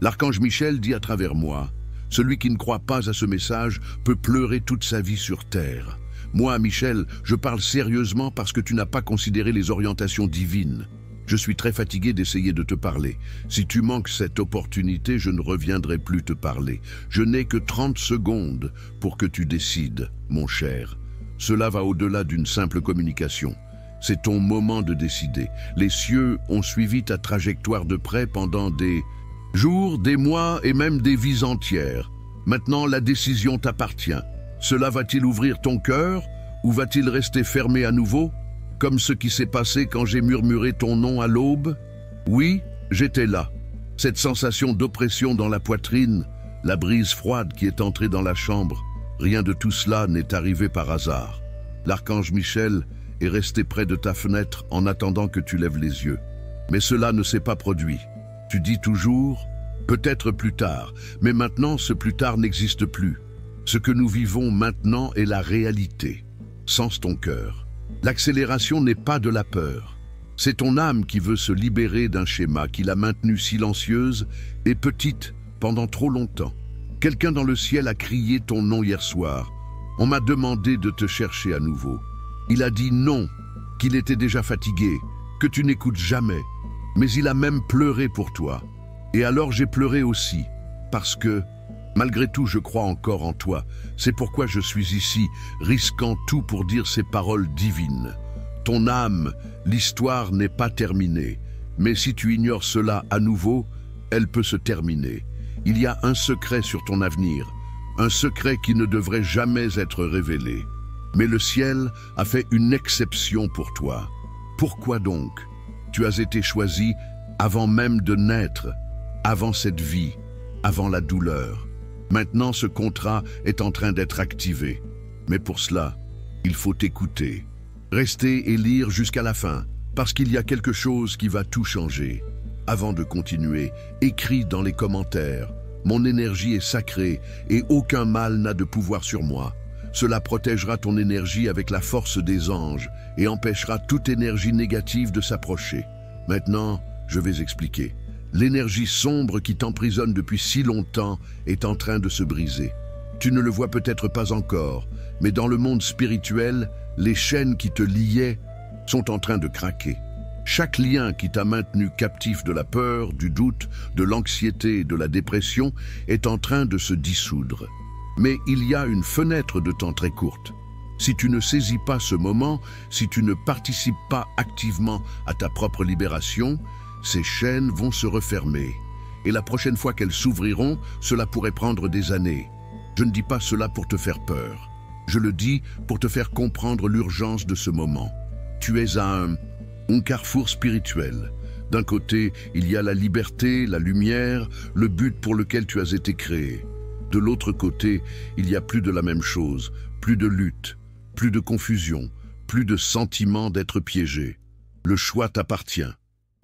L'archange Michel dit à travers moi, « Celui qui ne croit pas à ce message peut pleurer toute sa vie sur terre. » Moi, Michel, je parle sérieusement parce que tu n'as pas considéré les orientations divines. Je suis très fatigué d'essayer de te parler. Si tu manques cette opportunité, je ne reviendrai plus te parler. Je n'ai que 30 secondes pour que tu décides, mon cher. Cela va au-delà d'une simple communication. C'est ton moment de décider. Les cieux ont suivi ta trajectoire de près pendant des jours, des mois et même des vies entières. Maintenant, la décision t'appartient. Cela va-t-il ouvrir ton cœur ou va-t-il rester fermé à nouveau, comme ce qui s'est passé quand j'ai murmuré ton nom à l'aube? Oui, j'étais là. Cette sensation d'oppression dans la poitrine, la brise froide qui est entrée dans la chambre, rien de tout cela n'est arrivé par hasard. L'archange Michel est resté près de ta fenêtre en attendant que tu lèves les yeux. Mais cela ne s'est pas produit. Tu dis toujours « peut-être plus tard », mais maintenant ce plus tard n'existe plus. Ce que nous vivons maintenant est la réalité. Sens ton cœur. L'accélération n'est pas de la peur. C'est ton âme qui veut se libérer d'un schéma qui l'a maintenue silencieuse et petite pendant trop longtemps. Quelqu'un dans le ciel a crié ton nom hier soir. On m'a demandé de te chercher à nouveau. Il a dit non, qu'il était déjà fatigué, que tu n'écoutes jamais. Mais il a même pleuré pour toi. Et alors j'ai pleuré aussi, parce que, malgré tout, je crois encore en toi. C'est pourquoi je suis ici, risquant tout pour dire ces paroles divines. Ton âme, l'histoire n'est pas terminée. Mais si tu ignores cela à nouveau, elle peut se terminer. Il y a un secret sur ton avenir, un secret qui ne devrait jamais être révélé. Mais le ciel a fait une exception pour toi. Pourquoi donc? Tu as été choisi avant même de naître, avant cette vie, avant la douleur. Maintenant, ce contrat est en train d'être activé. Mais pour cela, il faut écouter. Rester et lire jusqu'à la fin, parce qu'il y a quelque chose qui va tout changer. Avant de continuer, écris dans les commentaires. Mon énergie est sacrée et aucun mal n'a de pouvoir sur moi. Cela protégera ton énergie avec la force des anges et empêchera toute énergie négative de s'approcher. Maintenant, je vais expliquer. L'énergie sombre qui t'emprisonne depuis si longtemps est en train de se briser. Tu ne le vois peut-être pas encore, mais dans le monde spirituel, les chaînes qui te liaient sont en train de craquer. Chaque lien qui t'a maintenu captif de la peur, du doute, de l'anxiété et de la dépression est en train de se dissoudre. Mais il y a une fenêtre de temps très courte. Si tu ne saisis pas ce moment, si tu ne participes pas activement à ta propre libération, ces chaînes vont se refermer. Et la prochaine fois qu'elles s'ouvriront, cela pourrait prendre des années. Je ne dis pas cela pour te faire peur. Je le dis pour te faire comprendre l'urgence de ce moment. Tu es à un carrefour spirituel. D'un côté, il y a la liberté, la lumière, le but pour lequel tu as été créé. De l'autre côté, il y a plus de la même chose, plus de lutte, plus de confusion, plus de sentiment d'être piégé. Le choix t'appartient.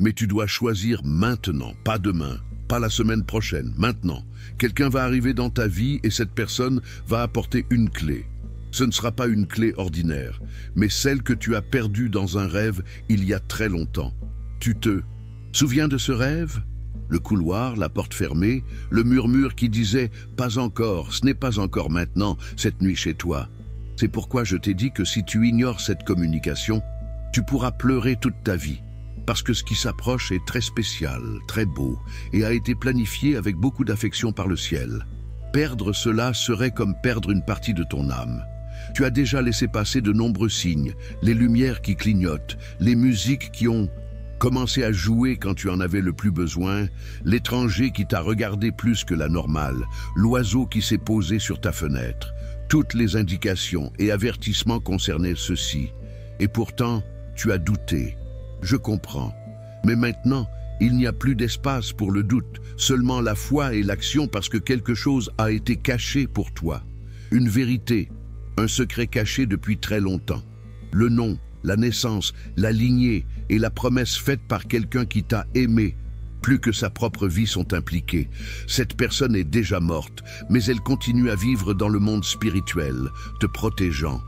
Mais tu dois choisir maintenant, pas demain, pas la semaine prochaine, maintenant. Quelqu'un va arriver dans ta vie et cette personne va apporter une clé. Ce ne sera pas une clé ordinaire, mais celle que tu as perdue dans un rêve il y a très longtemps. Tu te souviens de ce rêve? Le couloir, la porte fermée, le murmure qui disait « Pas encore, ce n'est pas encore maintenant, cette nuit chez toi ». C'est pourquoi je t'ai dit que si tu ignores cette communication, tu pourras pleurer toute ta vie. Parce que ce qui s'approche est très spécial, très beau, et a été planifié avec beaucoup d'affection par le ciel. Perdre cela serait comme perdre une partie de ton âme. Tu as déjà laissé passer de nombreux signes, les lumières qui clignotent, les musiques qui ont commencé à jouer quand tu en avais le plus besoin, l'étranger qui t'a regardé plus que la normale, l'oiseau qui s'est posé sur ta fenêtre. Toutes les indications et avertissements concernaient ceci. Et pourtant, tu as douté. Je comprends. Mais maintenant, il n'y a plus d'espace pour le doute, seulement la foi et l'action parce que quelque chose a été caché pour toi. Une vérité, un secret caché depuis très longtemps. Le nom, la naissance, la lignée et la promesse faite par quelqu'un qui t'a aimé, plus que sa propre vie sont impliquées. Cette personne est déjà morte, mais elle continue à vivre dans le monde spirituel, te protégeant.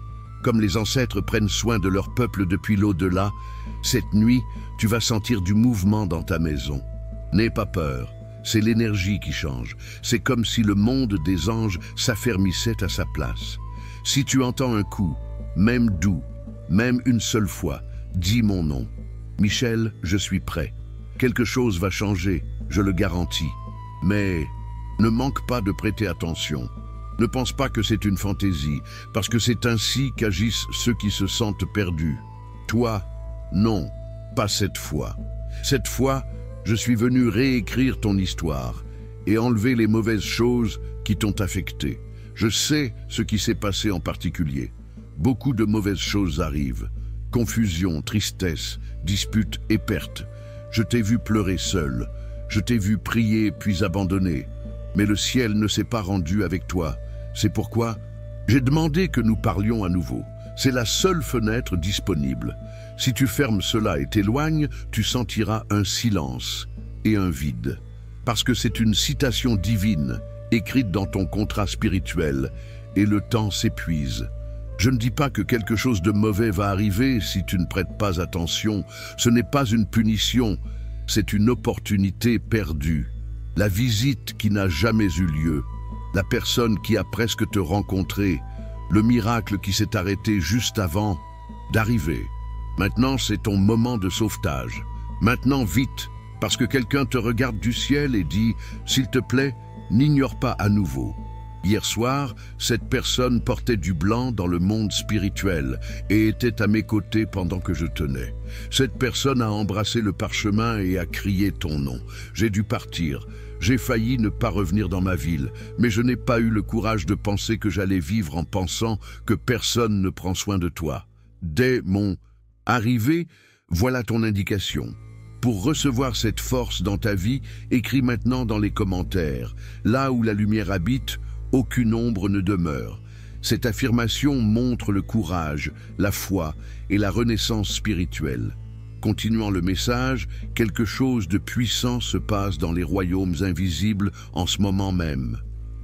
Comme les ancêtres prennent soin de leur peuple depuis l'au-delà, cette nuit, tu vas sentir du mouvement dans ta maison. N'aie pas peur. C'est l'énergie qui change. C'est comme si le monde des anges s'affermissait à sa place. Si tu entends un coup, même doux, même une seule fois, dis mon nom. Michel, je suis prêt. Quelque chose va changer, je le garantis. Mais ne manque pas de prêter attention. Ne pense pas que c'est une fantaisie, parce que c'est ainsi qu'agissent ceux qui se sentent perdus. Toi, non, pas cette fois. Cette fois, je suis venu réécrire ton histoire et enlever les mauvaises choses qui t'ont affecté. Je sais ce qui s'est passé en particulier. Beaucoup de mauvaises choses arrivent. Confusion, tristesse, disputes et pertes. Je t'ai vu pleurer seul. Je t'ai vu prier puis abandonner. Mais le ciel ne s'est pas rendu avec toi. C'est pourquoi j'ai demandé que nous parlions à nouveau. C'est la seule fenêtre disponible. Si tu fermes cela et t'éloignes, tu sentiras un silence et un vide. Parce que c'est une citation divine, écrite dans ton contrat spirituel, et le temps s'épuise. Je ne dis pas que quelque chose de mauvais va arriver si tu ne prêtes pas attention. Ce n'est pas une punition, c'est une opportunité perdue. La visite qui n'a jamais eu lieu, la personne qui a presque te rencontré, le miracle qui s'est arrêté juste avant d'arriver. Maintenant, c'est ton moment de sauvetage. Maintenant, vite, parce que quelqu'un te regarde du ciel et dit « S'il te plaît, n'ignore pas à nouveau ». Hier soir, cette personne portait du blanc dans le monde spirituel et était à mes côtés pendant que je tenais. Cette personne a embrassé le parchemin et a crié ton nom. J'ai dû partir. J'ai failli ne pas revenir dans ma ville, mais je n'ai pas eu le courage de penser que j'allais vivre en pensant que personne ne prend soin de toi. Dès mon arrivée, voilà ton indication. Pour recevoir cette force dans ta vie, écris maintenant dans les commentaires. Là où la lumière habite, aucune ombre ne demeure. Cette affirmation montre le courage, la foi et la renaissance spirituelle. Continuant le message, quelque chose de puissant se passe dans les royaumes invisibles en ce moment même.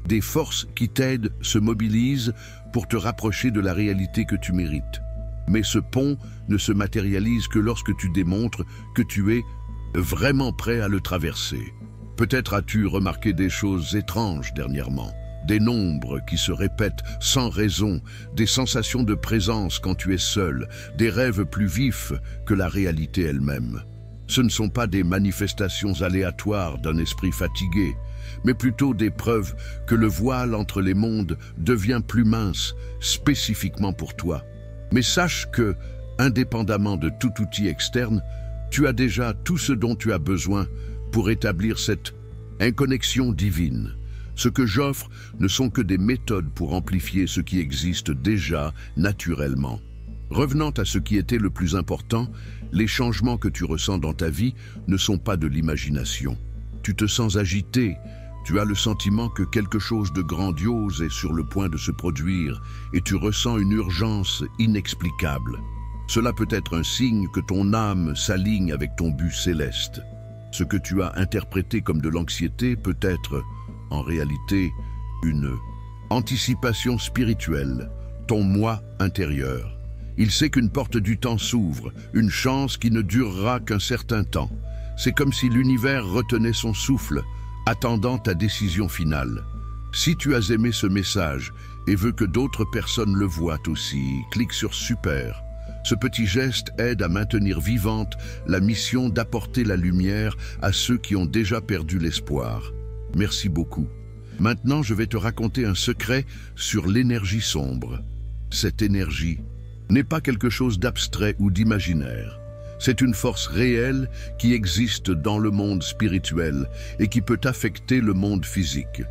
Des forces qui t'aident se mobilisent pour te rapprocher de la réalité que tu mérites. Mais ce pont ne se matérialise que lorsque tu démontres que tu es vraiment prêt à le traverser. Peut-être as-tu remarqué des choses étranges dernièrement. Des nombres qui se répètent sans raison, des sensations de présence quand tu es seul, des rêves plus vifs que la réalité elle-même. Ce ne sont pas des manifestations aléatoires d'un esprit fatigué, mais plutôt des preuves que le voile entre les mondes devient plus mince, spécifiquement pour toi. Mais sache que, indépendamment de tout outil externe, tu as déjà tout ce dont tu as besoin pour établir cette inconnexion divine. Ce que j'offre ne sont que des méthodes pour amplifier ce qui existe déjà naturellement. Revenant à ce qui était le plus important, les changements que tu ressens dans ta vie ne sont pas de l'imagination. Tu te sens agité, tu as le sentiment que quelque chose de grandiose est sur le point de se produire et tu ressens une urgence inexplicable. Cela peut être un signe que ton âme s'aligne avec ton but céleste. Ce que tu as interprété comme de l'anxiété peut être en réalité une anticipation spirituelle, ton moi intérieur. Il sait qu'une porte du temps s'ouvre, une chance qui ne durera qu'un certain temps. C'est comme si l'univers retenait son souffle, attendant ta décision finale. Si tu as aimé ce message et veux que d'autres personnes le voient aussi, clique sur Super. Ce petit geste aide à maintenir vivante la mission d'apporter la lumière à ceux qui ont déjà perdu l'espoir. Merci beaucoup. Maintenant, je vais te raconter un secret sur l'énergie sombre. Cette énergie n'est pas quelque chose d'abstrait ou d'imaginaire. C'est une force réelle qui existe dans le monde spirituel et qui peut affecter le monde physique.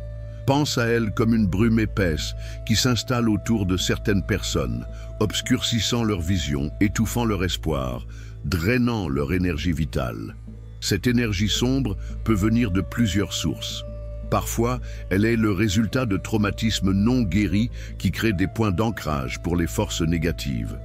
Pense à elle comme une brume épaisse qui s'installe autour de certaines personnes, obscurcissant leur vision, étouffant leur espoir, drainant leur énergie vitale. Cette énergie sombre peut venir de plusieurs sources. Parfois, elle est le résultat de traumatismes non guéris qui créent des points d'ancrage pour les forces négatives.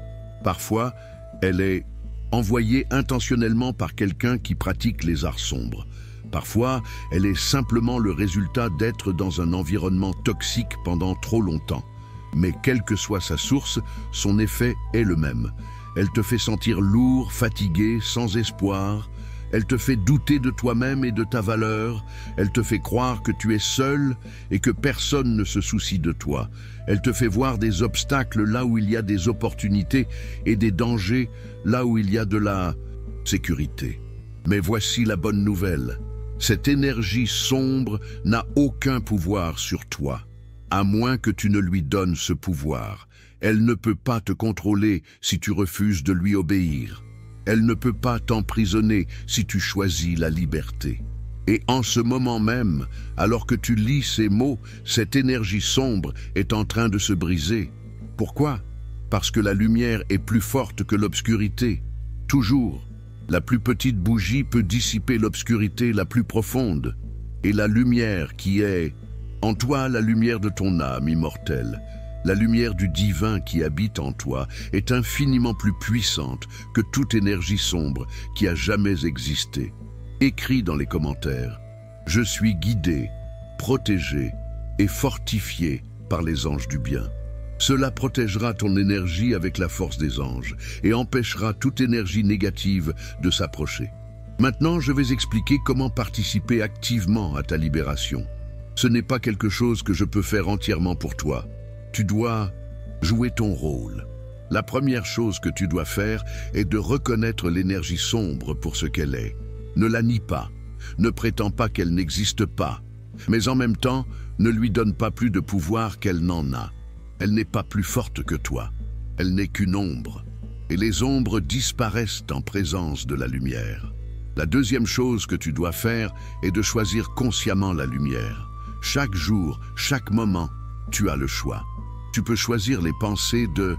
Parfois, elle est envoyée intentionnellement par quelqu'un qui pratique les arts sombres. Parfois, elle est simplement le résultat d'être dans un environnement toxique pendant trop longtemps. Mais quelle que soit sa source, son effet est le même. Elle te fait sentir lourd, fatigué, sans espoir, Elle te fait douter de toi-même et de ta valeur. Elle te fait croire que tu es seul et que personne ne se soucie de toi. Elle te fait voir des obstacles là où il y a des opportunités et des dangers là où il y a de la sécurité. Mais voici la bonne nouvelle. Cette énergie sombre n'a aucun pouvoir sur toi, à moins que tu ne lui donnes ce pouvoir. Elle ne peut pas te contrôler si tu refuses de lui obéir. Elle ne peut pas t'emprisonner si tu choisis la liberté. Et en ce moment même, alors que tu lis ces mots, cette énergie sombre est en train de se briser. Pourquoi? Parce que la lumière est plus forte que l'obscurité. Toujours. La plus petite bougie peut dissiper l'obscurité la plus profonde. Et la lumière qui est en toi, la lumière de ton âme immortelle, la lumière du divin qui habite en toi est infiniment plus puissante que toute énergie sombre qui a jamais existé. Écris dans les commentaires « Je suis guidé, protégé et fortifié par les anges du bien ». Cela protégera ton énergie avec la force des anges et empêchera toute énergie négative de s'approcher. Maintenant, je vais expliquer comment participer activement à ta libération. Ce n'est pas quelque chose que je peux faire entièrement pour toi. Tu dois jouer ton rôle. La première chose que tu dois faire est de reconnaître l'énergie sombre pour ce qu'elle est. Ne la nie pas, ne prétends pas qu'elle n'existe pas, mais en même temps, ne lui donne pas plus de pouvoir qu'elle n'en a. Elle n'est pas plus forte que toi, elle n'est qu'une ombre, et les ombres disparaissent en présence de la lumière. La deuxième chose que tu dois faire est de choisir consciemment la lumière. Chaque jour, chaque moment, tu as le choix. Tu peux choisir les pensées de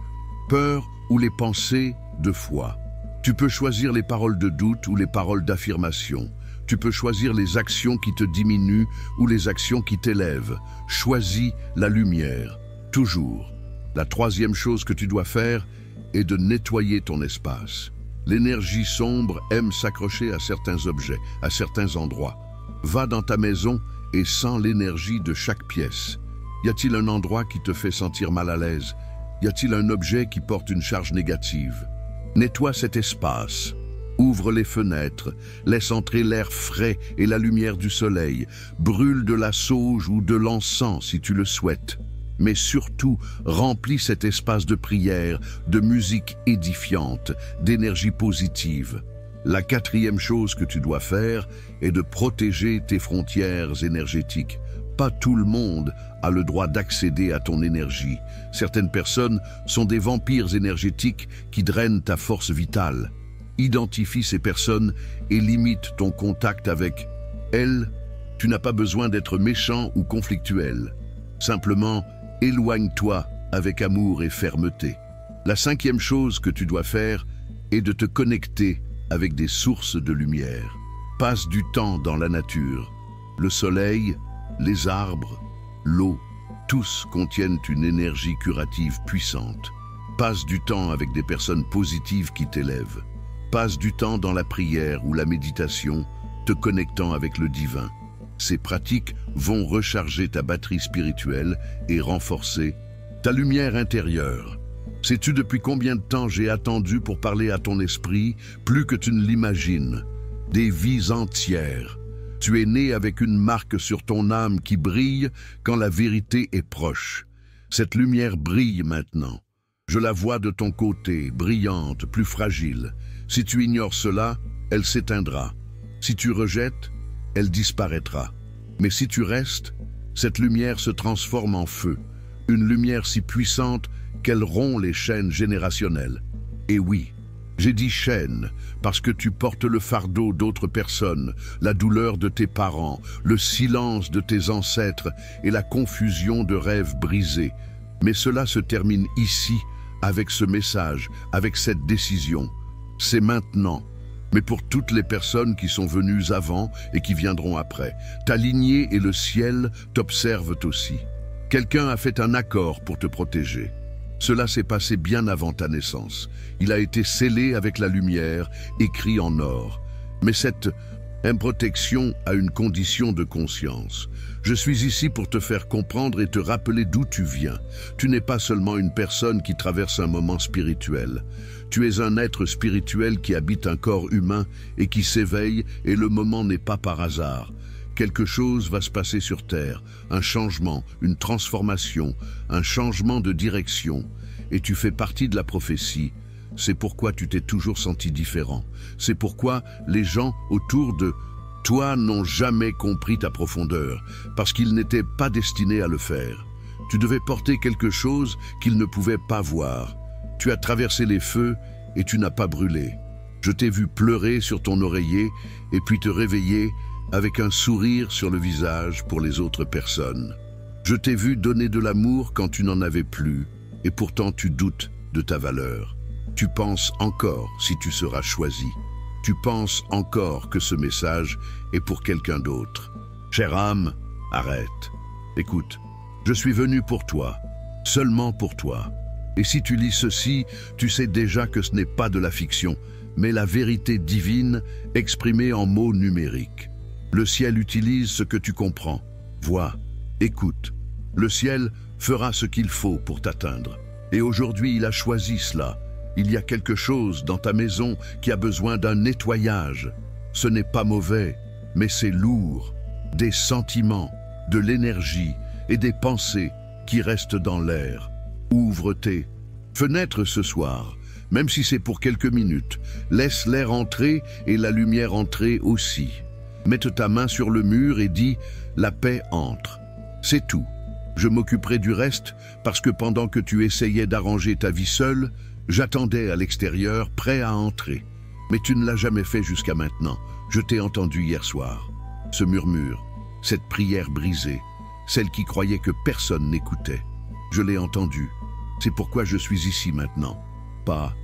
peur ou les pensées de foi. Tu peux choisir les paroles de doute ou les paroles d'affirmation. Tu peux choisir les actions qui te diminuent ou les actions qui t'élèvent. Choisis la lumière, toujours. La troisième chose que tu dois faire est de nettoyer ton espace. L'énergie sombre aime s'accrocher à certains objets, à certains endroits. Va dans ta maison et sens l'énergie de chaque pièce. Y a-t-il un endroit qui te fait sentir mal à l'aise? Y a-t-il un objet qui porte une charge négative? Nettoie cet espace. Ouvre les fenêtres, laisse entrer l'air frais et la lumière du soleil. Brûle de la sauge ou de l'encens si tu le souhaites. Mais surtout, remplis cet espace de prière, de musique édifiante, d'énergie positive. La quatrième chose que tu dois faire est de protéger tes frontières énergétiques. Pas tout le monde a le droit d'accéder à ton énergie. Certaines personnes sont des vampires énergétiques qui drainent ta force vitale. Identifie ces personnes et limite ton contact avec elles. Tu n'as pas besoin d'être méchant ou conflictuel. Simplement, éloigne-toi avec amour et fermeté. La cinquième chose que tu dois faire est de te connecter avec des sources de lumière. Passe du temps dans la nature. Le soleil, les arbres, l'eau, tous contiennent une énergie curative puissante. Passe du temps avec des personnes positives qui t'élèvent. Passe du temps dans la prière ou la méditation, te connectant avec le divin. Ces pratiques vont recharger ta batterie spirituelle et renforcer ta lumière intérieure. Sais-tu depuis combien de temps j'ai attendu pour parler à ton esprit, plus que tu ne l'imagines? Des vies entières. Tu es né avec une marque sur ton âme qui brille quand la vérité est proche. Cette lumière brille maintenant. Je la vois de ton côté, brillante, plus fragile. Si tu ignores cela, elle s'éteindra. Si tu rejettes, elle disparaîtra. Mais si tu restes, cette lumière se transforme en feu. Une lumière si puissante qu'elle rompt les chaînes générationnelles. Et oui, j'ai dit chaînes parce que tu portes le fardeau d'autres personnes, la douleur de tes parents, le silence de tes ancêtres et la confusion de rêves brisés. Mais cela se termine ici, avec ce message, avec cette décision. C'est maintenant. Mais pour toutes les personnes qui sont venues avant et qui viendront après, ta lignée et le ciel t'observent aussi. Quelqu'un a fait un accord pour te protéger. Cela s'est passé bien avant ta naissance. Il a été scellé avec la lumière, écrit en or. Mais cette M-Protection a une condition de conscience. Je suis ici pour te faire comprendre et te rappeler d'où tu viens. Tu n'es pas seulement une personne qui traverse un moment spirituel. Tu es un être spirituel qui habite un corps humain et qui s'éveille, et le moment n'est pas par hasard. Quelque chose va se passer sur Terre, un changement, une transformation, un changement de direction. Et tu fais partie de la prophétie. C'est pourquoi tu t'es toujours senti différent. C'est pourquoi les gens autour de toi n'ont jamais compris ta profondeur, parce qu'ils n'étaient pas destinés à le faire. Tu devais porter quelque chose qu'ils ne pouvaient pas voir. Tu as traversé les feux et tu n'as pas brûlé. Je t'ai vu pleurer sur ton oreiller et puis te réveiller avec un sourire sur le visage pour les autres personnes. Je t'ai vu donner de l'amour quand tu n'en avais plus, et pourtant tu doutes de ta valeur. Tu penses encore si tu seras choisi. Tu penses encore que ce message est pour quelqu'un d'autre. Chère âme, arrête. Écoute, je suis venu pour toi, seulement pour toi. Et si tu lis ceci, tu sais déjà que ce n'est pas de la fiction, mais la vérité divine exprimée en mots numériques. Le ciel utilise ce que tu comprends. Vois, écoute. Le ciel fera ce qu'il faut pour t'atteindre. Et aujourd'hui, il a choisi cela. Il y a quelque chose dans ta maison qui a besoin d'un nettoyage. Ce n'est pas mauvais, mais c'est lourd. Des sentiments, de l'énergie et des pensées qui restent dans l'air. Ouvre tes fenêtres ce soir, même si c'est pour quelques minutes. Laisse l'air entrer et la lumière entrer aussi. Mette ta main sur le mur et dis « La paix entre ». C'est tout. Je m'occuperai du reste parce que pendant que tu essayais d'arranger ta vie seule, j'attendais à l'extérieur, prêt à entrer. Mais tu ne l'as jamais fait jusqu'à maintenant. Je t'ai entendu hier soir. Ce murmure, cette prière brisée, celle qui croyait que personne n'écoutait. Je l'ai entendu. C'est pourquoi je suis ici maintenant. Pas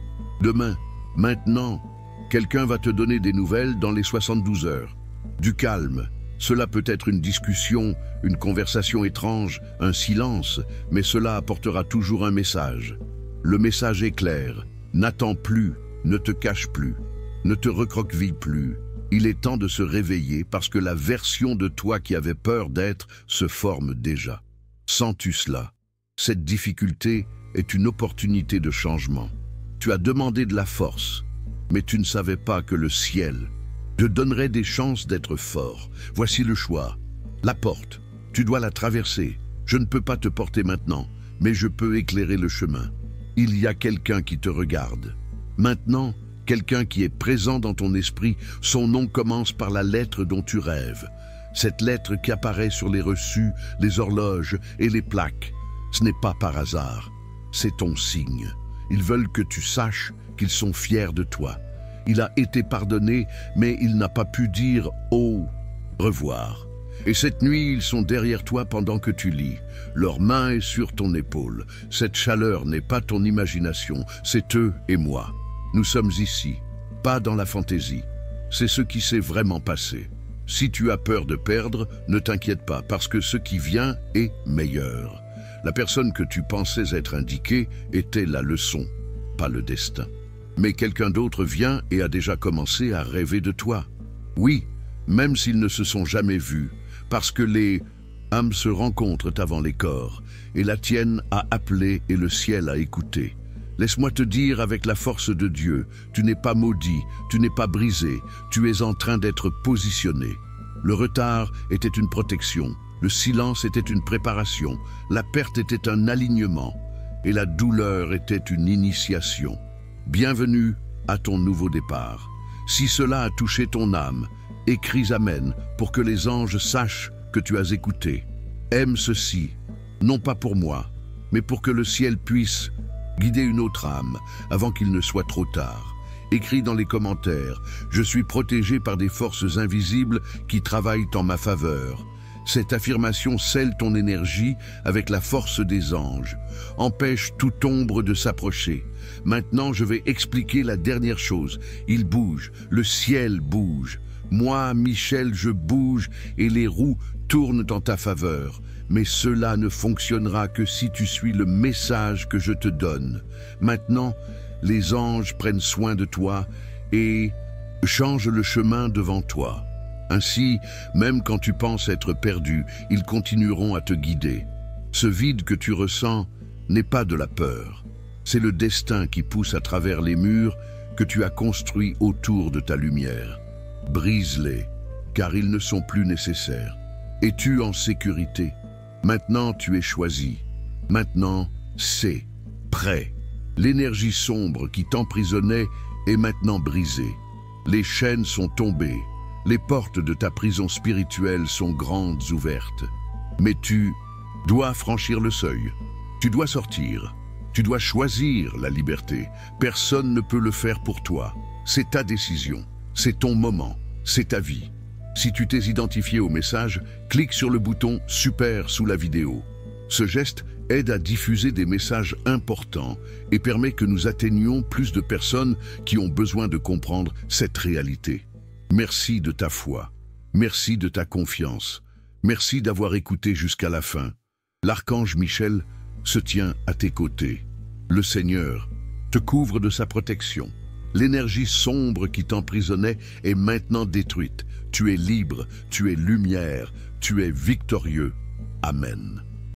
demain, maintenant. Quelqu'un va te donner des nouvelles dans les 72 heures. Du calme. Cela peut être une discussion, une conversation étrange, un silence, mais cela apportera toujours un message. Le message est clair. N'attends plus, ne te cache plus, ne te recroqueville plus. Il est temps de se réveiller parce que la version de toi qui avait peur d'être se forme déjà. Sens-tu cela? Cette difficulté est une opportunité de changement. Tu as demandé de la force, mais tu ne savais pas que le ciel te donnerait des chances d'être fort. Voici le choix. La porte, tu dois la traverser. Je ne peux pas te porter maintenant, mais je peux éclairer le chemin. Il y a quelqu'un qui te regarde. Maintenant, quelqu'un qui est présent dans ton esprit, son nom commence par la lettre dont tu rêves. Cette lettre qui apparaît sur les reçus, les horloges et les plaques. Ce n'est pas par hasard, c'est ton signe. Ils veulent que tu saches qu'ils sont fiers de toi. Il a été pardonné, mais il n'a pas pu dire « au revoir ». Et cette nuit, ils sont derrière toi pendant que tu lis. Leur main est sur ton épaule. Cette chaleur n'est pas ton imagination, c'est eux et moi. Nous sommes ici, pas dans la fantaisie. C'est ce qui s'est vraiment passé. Si tu as peur de perdre, ne t'inquiète pas, parce que ce qui vient est meilleur. La personne que tu pensais être indiquée était la leçon, pas le destin. Mais quelqu'un d'autre vient et a déjà commencé à rêver de toi. Oui, même s'ils ne se sont jamais vus, parce que les âmes se rencontrent avant les corps, et la tienne a appelé et le ciel a écouté. Laisse-moi te dire avec la force de Dieu, tu n'es pas maudit, tu n'es pas brisé, tu es en train d'être positionné. Le retard était une protection, le silence était une préparation, la perte était un alignement, et la douleur était une initiation. Bienvenue à ton nouveau départ. Si cela a touché ton âme, écris Amen pour que les anges sachent que tu as écouté. Aime ceci, non pas pour moi, mais pour que le ciel puisse guider une autre âme avant qu'il ne soit trop tard. Écris dans les commentaires, je suis protégé par des forces invisibles qui travaillent en ma faveur. Cette affirmation scelle ton énergie avec la force des anges. Empêche toute ombre de s'approcher. Maintenant, je vais expliquer la dernière chose. Il bouge, le ciel bouge. Moi, Michel, je bouge et les roues tournent en ta faveur. Mais cela ne fonctionnera que si tu suis le message que je te donne. Maintenant, les anges prennent soin de toi et changent le chemin devant toi. Ainsi, même quand tu penses être perdu, ils continueront à te guider. Ce vide que tu ressens n'est pas de la peur. C'est le destin qui pousse à travers les murs que tu as construits autour de ta lumière. Brise-les, car ils ne sont plus nécessaires. Es-tu en sécurité? Maintenant tu es choisi. Maintenant, c'est prêt. L'énergie sombre qui t'emprisonnait est maintenant brisée. Les chaînes sont tombées. Les portes de ta prison spirituelle sont grandes ouvertes. Mais tu dois franchir le seuil. Tu dois sortir. Tu dois choisir la liberté. Personne ne peut le faire pour toi. C'est ta décision. C'est ton moment. C'est ta vie. Si tu t'es identifié au message, clique sur le bouton « Super » sous la vidéo. Ce geste aide à diffuser des messages importants et permet que nous atteignions plus de personnes qui ont besoin de comprendre cette réalité. Merci de ta foi. Merci de ta confiance. Merci d'avoir écouté jusqu'à la fin. L'archange Michel se tient à tes côtés. Le Seigneur te couvre de sa protection. L'énergie sombre qui t'emprisonnait est maintenant détruite. Tu es libre, tu es lumière, tu es victorieux. Amen.